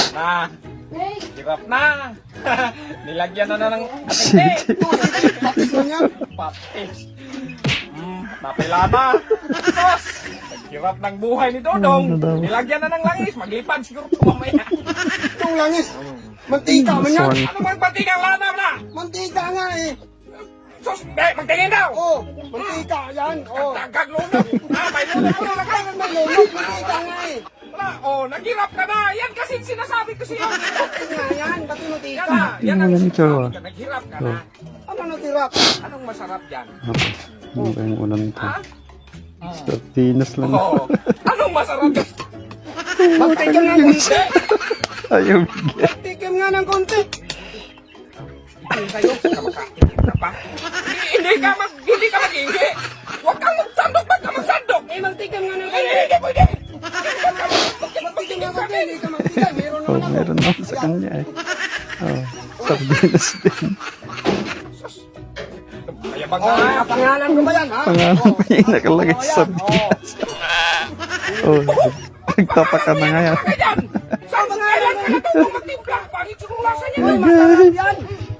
Na. Hirap na. Nilagyan na ng atente. Patis mo niya. Patis. Napila na. Sos. Hirap ng buhay ni Dodong. Nilagyan na ng langis. Maglipad siguro ito mamaya. Itong langis. Mantika man yan. Ano man patikang lana na? Mantika nga eh. Sos, magtingin daw. Oh, mantika yan. Oh. Tagag lunok. May lunok. May lulog. Mantika nga eh. Naghirap ka na. Yan kasi sinasabi ko siya. Nga yan. Ba't yung mantika? Yan na. Yan ang Tingnan sinasabi mo. ka. Naghirap ka na. Ano natirap? Anong masarap yan? Ano ba yung ulam ito? Ha? Sardinas lang. Oo. Anong masarap yan? Magtikim nga ng konti. Ayaw bigyan. Magtikim nga ng konti. Sa'yo, kamakakitin ka pa. Hindi ka mag-ingi. Huwag kang magsandok. Ba't ka magsandok? Eh, magtikim nga ng Ay, konti. hindi pwede. Magtikim nga ng konti. Hindi ka magtikim. Meron Oh, naman ako. meron ako sa kanya eh. Oh, sardinas din. Kaya bang Oh, pangalan ko ba yan, ha? Pangalan Oh, pa yung nakalagay oh, sa yan. sardinas. Oh, nagtapaka na nga yan. yan? Saan kailan ka natutong magtimpla? Pangit yung lasa niya. Uy, masarap yan.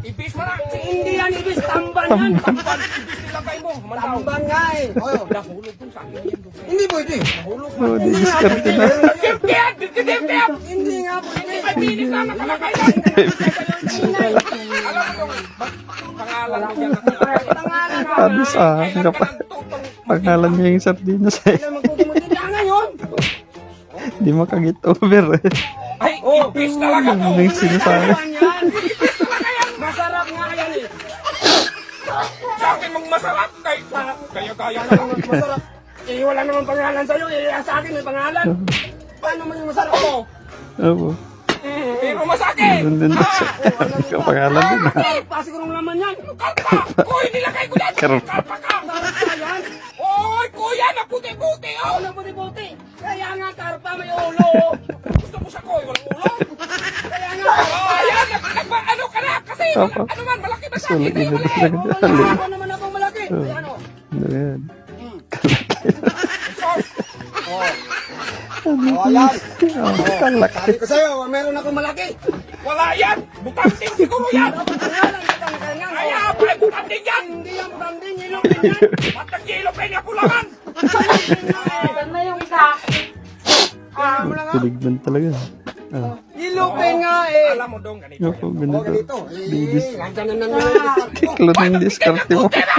Ibis mo na. Hindi yan, ibis. Tamban yan. Tamban. Ibis nilagay mo. Mandaw. Tamban nga eh. Oh, Nahulog dun sa akin yan. hindi pwede. Nahulog Oh, na. didiskarte na. Kimpiyan! Kimpiyan! Hindi nga pwede. May pinis na nakalagay yan. Alam mo yung pangalan mo yan nakalagay. Pangalan ko. Sabi sa akin Kailan ka kapag natutong pangalan niya yung sardinas eh. Kailan magkukumutid na ngayon? Hindi makagit over eh. Ay, ibis talaga to. Ano yung sinasabi? Yan yan. Masarap nga yan eh. Sa akin mong masarap. Kaya ka lang. Masarap. Eh, wala namang pangalan sa'yo. Eh, sa akin may pangalan. Paano man yung masarap mo? Oo. Pero masakit. Meron din daw sa kapangalan din ha. Pasigurong laman yan. Kalpa! Kuy, nilagay ko yan! Karpa. Kalpa ka! Karpa yan. Oy, kuya, naputi-puti, oh! Ulo puti-puti. Kaya nga karpa may ulo. Gusto mo sa kuy, walang ulo? Kaya nga. Oh, ayan, ano ka na? Kasi, Opo. ano man, malaki ba sa Sulit akin? ina Malaki. talaga Oo, dali. wala naman akong malaki. Ayan o. Ano yan? Oh, ayan. Oh, kalak. Sabi ko sa'yo, meron akong malaki. Wala yan! Butanting siguro yan! Pangalan kita na ganyan. Kaya, pre, butanting yan! Hindi yan butanding, ilong din yan. At nag-iilo pa niya kulangan! Saan na yung isa? Mo lang nga. Piligban talaga. Ah, Ilupin nga eh. Alam mo dong, ganito. ako Oh, ganito. ganito. Bibis. Nandiyan na naman yung discard ko. Tiklo na yung diskarte mo. Buti na!